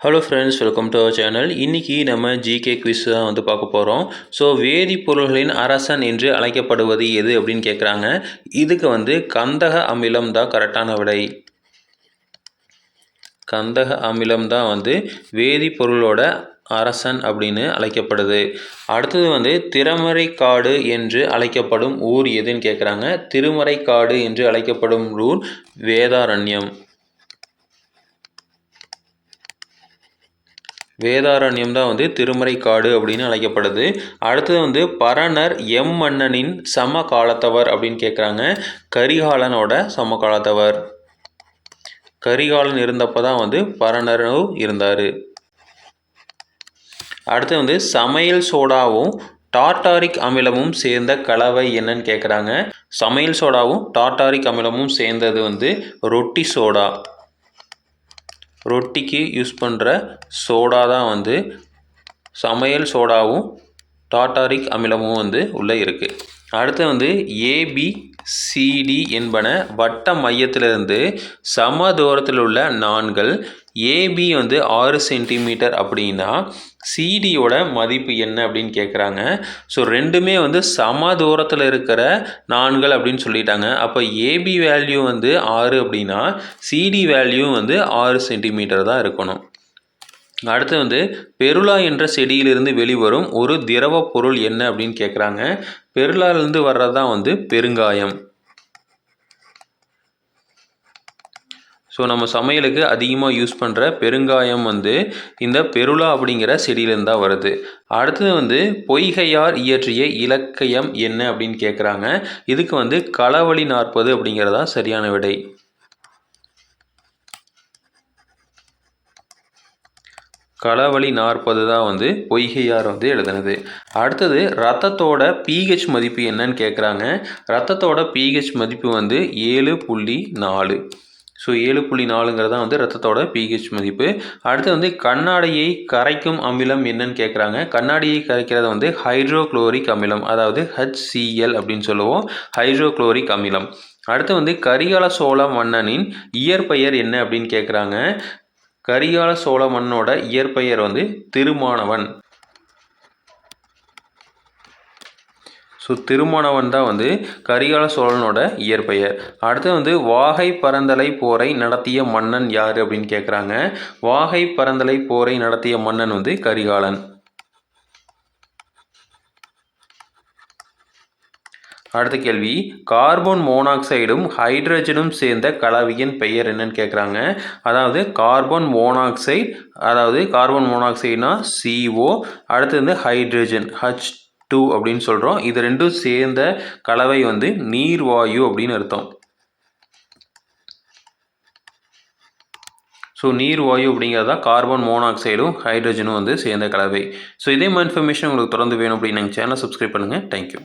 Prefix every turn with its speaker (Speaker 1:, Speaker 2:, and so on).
Speaker 1: Hello friends, welcome to our channel. இன்றைக்கி நம்ம GK quiz தான் வந்து பார்க்க போகிறோம். ஸோ வேதிப்பொருள்களின் அரசன் என்று அழைக்கப்படுவது எது அப்படின்னு கேட்குறாங்க. இதுக்கு வந்து கந்தக அமிலம் தான் கரெக்டான விடை. கந்தக அமிலம் தான் வந்து வேதிப்பொருளோட அரசன் அப்படின்னு அழைக்கப்படுது. அடுத்தது வந்து திருமறைக்காடு என்று அழைக்கப்படும் ஊர் எதுன்னு கேட்குறாங்க. திருமறைக்காடு என்று அழைக்கப்படும் ஊர் வேதாரண்யம். வேதாரண்யம் தான் வந்து திருமறைக்காடு அப்படின்னு அழைக்கப்படுது. அடுத்தது வந்து பரணர் மன்னனின் சம காலத்தவர் அப்படின்னு கேட்குறாங்க. கரிகாலனோட சம காலத்தவர். கரிகாலன் இருந்தப்போ தான் வந்து பரணரும் இருந்தார். அடுத்து வந்து சமையல் சோடாவும் டார்டாரிக் அமிலமும் சேர்ந்த கலவை என்னன்னு கேட்குறாங்க. சமையல் சோடாவும் டார்டாரிக் அமிலமும் சேர்ந்தது வந்து ரொட்டி சோடா. ரொட்டிக்கு யூஸ் பண்ணுற சோடா தான் வந்து சமையல் சோடாவும் டார்டாரிக் அமிலமும் வந்து உள்ளே இருக்குது. அடுத்து வந்து ஏபிசிடி என்பன வட்ட மையத்திலிருந்து சம தூரத்தில் உள்ள நாண்கள். ஏபி வந்து 6 சென்டிமீட்டர் அப்படின்னா சிடியோட மதிப்பு என்ன அப்படின்னு கேட்குறாங்க. ஸோ ரெண்டுமே வந்து சம தூரத்தில் இருக்கிற நாண்கள் அப்படின்னு சொல்லிட்டாங்க. அப்போ ஏபி வேல்யூ வந்து 6 அப்படின்னா சிடி வேல்யூ வந்து 6 சென்டிமீட்டர் தான் இருக்கணும். அடுத்து வந்து பெருலா என்ற செடியிலிருந்து வெளிவரும் ஒரு திரவ பொருள் என்ன அப்படின்னு கேட்குறாங்க. பெருலாலிருந்து வர்றது தான் வந்து பெருங்காயம். ஸோ நம்ம சமையலுக்கு அதிகமாக யூஸ் பண்ணுற பெருங்காயம் வந்து இந்த பெருலா அப்படிங்கிற செடியிலேருந்து தான் வருது. அடுத்தது வந்து பொய்கையார் இயற்றிய இலக்கியம் என்ன அப்படின்னு கேட்குறாங்க. இதுக்கு வந்து களவழி 40 அப்படிங்கிறதா சரியான விடை. களவழி 40 தான் வந்து பொய்கையார் வந்து எழுதுனது. அடுத்தது ரத்தத்தோட பிஹெச் மதிப்பு என்னன்னு கேட்குறாங்க. ரத்தத்தோட பிஹெச் மதிப்பு வந்து 7.4. ஸோ 7.4 தான் வந்து ரத்தத்தோட பிஹெச் மதிப்பு. அடுத்து வந்து கண்ணாடியை கரைக்கும் அமிலம் என்னன்னு கேட்குறாங்க. கண்ணாடியை கரைக்கிறது வந்து ஹைட்ரோக்ளோரிக் அமிலம், அதாவது HCl அப்படின்னு சொல்லுவோம். ஹைட்ரோக்ளோரிக் அமிலம். அடுத்து வந்து கரிகால சோழ மன்னனின் இயற்பெயர் என்ன அப்படின்னு கேட்குறாங்க. கரிகால சோழ மன்னனோட இயற்பெயர் வந்து திருமானவன். ஸோ திருமானவன் தான் வந்து கரிகால சோழனோட இயற்பெயர். அடுத்து வந்து வாகை பரந்தலை போரை நடத்திய மன்னன் யார் அப்படின்னு கேட்குறாங்க. வாகை பரந்தலை போரை நடத்திய மன்னன் வந்து கரிகாலன். அடுத்த கேள்வி, கார்பன் மோனாக்சைடும் ஹைட்ரஜனும் சேர்ந்த கலவையின் பெயர் என்னன்னு கேட்குறாங்க. அதாவது கார்பன் மோனாக்சைடு, அதாவது கார்பன் மோனாக்சைடுனா CO, அடுத்து வந்து ஹைட்ரஜன் H2 அப்படின்னு சொல்கிறோம். இது ரெண்டும் சேர்ந்த கலவை வந்து நீர்வாயு அப்படின்னு அர்த்தம். ஸோ நீர்வாயு அப்படிங்கிறது தான் கார்பன் மோனாக்சைடும் ஹைட்ரஜனும் வந்து சேர்ந்த கலவை. ஸோ இதே மாதிரி இன்ஃபர்மேஷன் உங்களுக்கு தொடர்ந்து வேணும் அப்படின்னு எங்கள் சேனலை சப்ஸ்கிரைப் பண்ணுங்கள். தேங்க்யூ.